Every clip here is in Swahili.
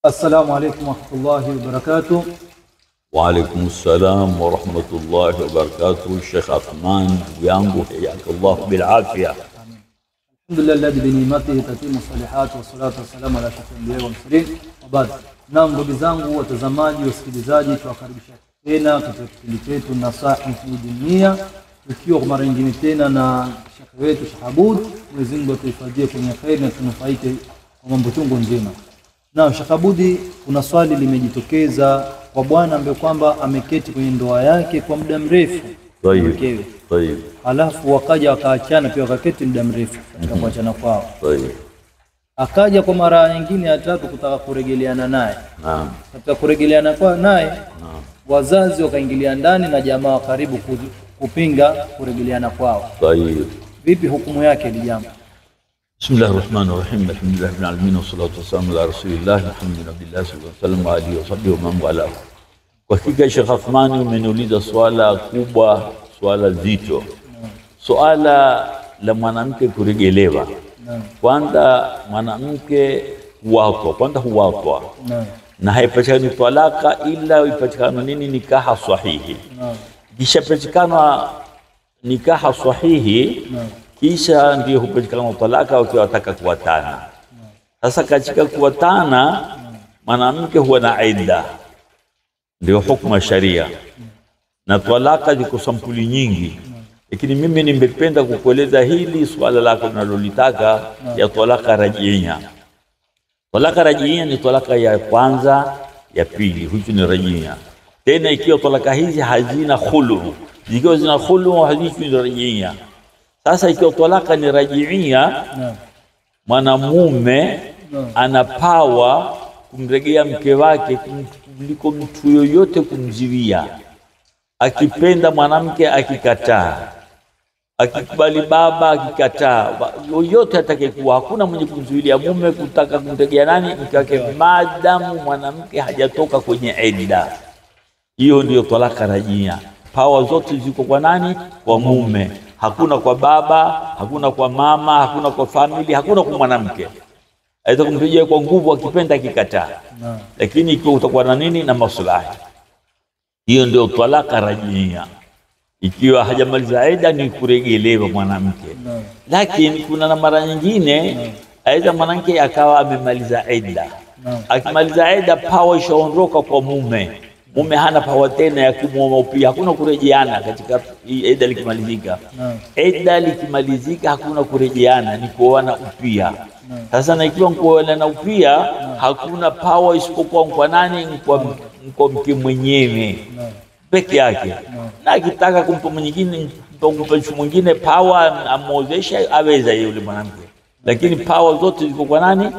السلام عليكم ورحمة الله وبركاته. وعليكم السلام ورحمة الله وبركاته. الشيخ عثمان ويانغو حياك الله بالعافية. الحمد لله الذي بنعمته تتم الصالحات والصلاة والسلام على أشرف الأنبياء والمرسلين وبعد. Naam, ndugu zangu watazamaji, wasikilizaji, tuwakaribisha tena katika kipindi chetu Nasaha Dunia, tukiwa mara nyingine tena na shekhi wetu Sheikh Abud. Mwenyezi Mungu atuhifadhie kwenye kheri na tunufaike kwa mambo chungu nzima. Na Sheikh Abud, kuna swali limejitokeza kwa bwana ambaye kwamba ameketi kwenye ndoa yake kwa muda mrefu. Tayeb. Alafu wakaja wakaachana pia, wakaketi muda mrefu katika kuachana kwao. Tayeb. Akaja kwa mara nyingine ya tatu kutaka kuregeleana naye. Naam. Katika kuregeleana kwa naye, wazazi wakaingilia ndani na jamaa wa karibu kupinga kuregeleana kwao. Tayeb. Vipi hukumu yake ni jambo? Bismillahirrahmanirrahim. Alhamdulillahi rabbil alamin wassalatu wassalamu ala rasulillah Muhammadin sallallahu alaihi wasallam wa alihi wasallam. Kwa hakika Sheikh Athmani umeniuliza swala kubwa, swala zito. Swala la mwanamke kuregelewa. Kwanza mwanamke huwatwa na haipatikani talaka ila ipatikana nini? Nikaha sahihi. Kisha patikana nikaha sahihi, kisha ndio hupatikana talaka wakiwa wataka kuwatana. Sasa katika kuwatana mwanamke huwa na idda, ndio hukumu ya sharia, na talaka ziko sampuli nyingi, lakini mimi nimependa kukueleza hili swala lako unalolitaka ya talaka rajia. Talaka rajia ni talaka ya kwanza, ya pili, huyu ni rajia. Tena ikiwa talaka hizi hazina khulu, ikiwa zina khulu hazifi ni rajia. Sasa ikiwa talaka ni rajia, mwanamume anapawa kumregea mke wake kuliko mtu yoyote kumziwia. Akipenda mwanamke akikataa, akikubali baba akikataa, yoyote atakayekuwa, hakuna mwenye kumzuilia mume kutaka kumtegea nani mke wake, maadamu mwanamke hajatoka kwenye idda. Hiyo ndio talaka rajia. Power zote ziko kwa nani? Kwa mume. Hakuna kwa baba, hakuna kwa mama, hakuna kwa family, hakuna kwa mwanamke. Aidha kumtegea kwa nguvu akipenda akikataa. Lakini ikiwa utakuwa na nini? Na maslahi. Hiyo ndio talaka rajia. Ikiwa hajamaliza idda ni kuregelewa mwanamke. Lakini kuna na mara nyingine aidha mwanamke akawa amemaliza idda. Akimaliza idda power ishaondoka kwa mume. Mume hana power tena ya kumuoa upia, hakuna kurejeana katika idda likimalizika. Idda likimalizika hakuna kurejeana, ni kuoana upia. Sasa na ikiwa kuoana upia hakuna power isipokuwa kwa nani? Kwa mke mwenyewe peke yake. Na akitaka kumpa mwingine, kumpa mtu mwingine power amozesha, aweza yule mwanamke. Lakini power zote ziko kwa nani?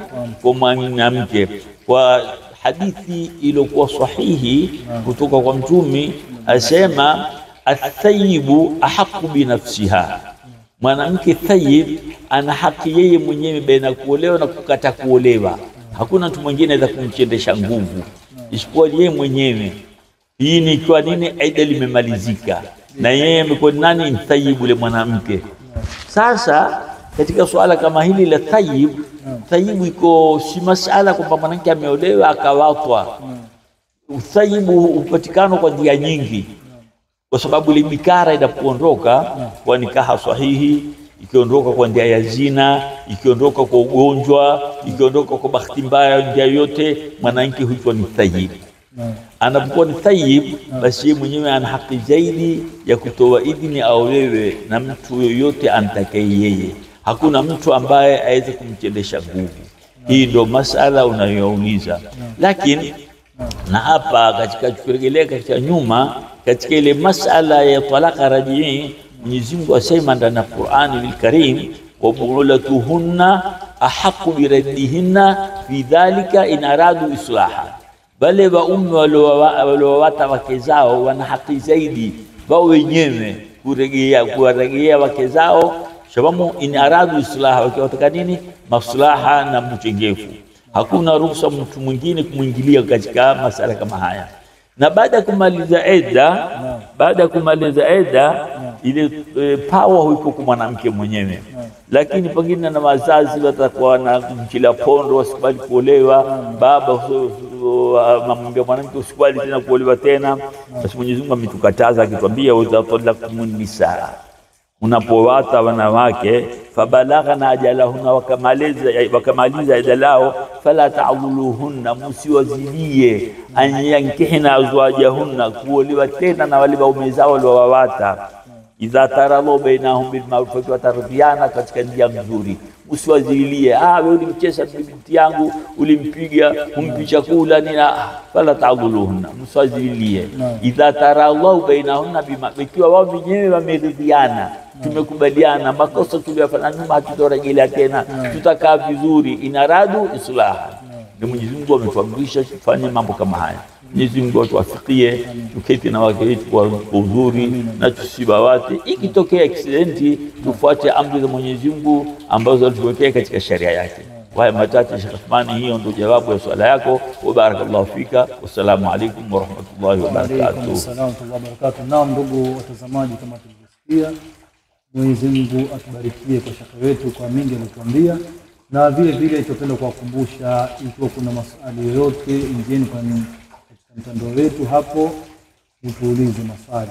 Kwa mwanamke. Kwa hadithi iliyokuwa sahihi kutoka kwa Mtume asema, athayibu ahaqu bi nafsiha. Mwanamke thayib ana haki yeye mwenyewe baina kuolewa na kukata kuolewa. Hakuna mtu mwingine anaweza kumchendesha nguvu isipokuwa yeye mwenyewe. Hii ni kwa nini? Idda limemalizika na yeye amekuwa nani? Thayib yule mwanamke. Sasa katika swala kama hili la thayib, thayib iko si masala kwamba mwanamke ameolewa akawatwa. Thayibu upatikano kwa njia nyingi, kwa sababu ile bikara inapoondoka kwa nikaha sahihi, ikiondoka kwa njia ya zina, ikiondoka kwa ugonjwa, ikiondoka kwa bahati mbaya, njia yote mwanamke huitwa ni thayib. Anapokuwa ni thayib, basi yeye mwenyewe ana haki zaidi ya kutoa idhini aolewe na mtu yoyote anatakaye yeye. Hakuna mtu ambaye aweze kumchendesha nguvu. Hii ndio masala unayouliza. Lakini na hapa katika kurejelea katika nyuma, katika ile masala ya talaka rajii, Mwenyezi Mungu asema ndani ya Qur'ani al-Karim, wa bu'ulatuhunna ahqqu bi raddihinna fi dhalika in aradu islaha. Bale waume waliowata wake zao wana haki zaidi wao wenyewe kuwaregea wake zao, sababu in aradu islaha, wakiwataka nini? Maslaha na mchengefu. Hakuna ruhusa mtu mwingine kumwingilia katika masala kama haya. Na baada ya kumaliza idda, ile power huko kwa mwanamke mwenyewe. lakini pengine na wazazi watakuwa na kila pondo, wasikubali kuolewa. Baba mamwambia mwanamke usikubali tena kuolewa tena. Basi Mwenyezi Mungu ametukataza akitwambia, watalakumun nisaa, unapowata wanawake, fabalaghna ajalahunna, wakamaliza idda lao, fala ta'dhuluhunna, musiwazilie, an yankihna azwajahunna, kuolewa tena na wale waume zao waliowawata. Idha taralo bainahum bil ma'ruf, wataridhiana katika njia nzuri. Usiwazilie, wewe ulimcheza binti yangu, ulimpiga, umpi chakula nina, fala ta'dhuluhunna, musiwazilie. Idha taralo bainahunna bima, ikiwa wao wenyewe wameridhiana, tumekubaliana makosa tuliyofanya nyuma hatutorejelea tena, tutakaa vizuri, inaradu islaha. Ndio Mwenyezi Mungu ametuamrisha tufanye mambo kama haya. Mwenyezi Mungu atuwafikie, tuketi na wake wetu kwa uzuri na tusibawate. Ikitokea accident, tufuate amri za Mwenyezi Mungu ambazo alituwekea katika sharia yake. Haya machache Sheikh Uthmani, hiyo ndio jawabu ya swala yako. Wa barakallahu fika. Wassalamu alaykum wa rahmatullahi wa barakatuh. Wa alaykum assalam wa rahmatullahi wa barakatuh. Naam, ndugu watazamaji, kama tulivyosikia, Mwenyezi Mungu atubarikie kwa shaka wetu kwa mingi alituambia, na vile vile tupenda kuwakumbusha, ikiwa kuna maswali yoyote, ingieni kwa mtandao wetu hapo utuulize maswali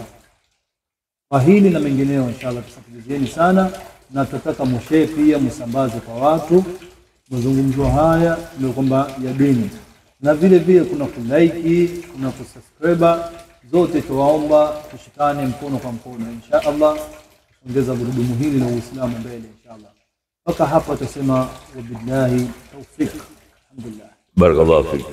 kwa hili na mengineo. Inshallah tusaidizeni sana, na tutataka mshare pia, msambaze kwa watu mazungumzo haya ndio kwamba ya dini, na vile vile kuna kulike, kuna kusubscribe, zote tuwaomba tushikane mkono kwa mkono inshallah, ongeza gurudumu hili la Uislamu mbele inshallah. Mpaka hapa tutasema wabillahi tawfik. Alhamdulillah. Barakallahu fik.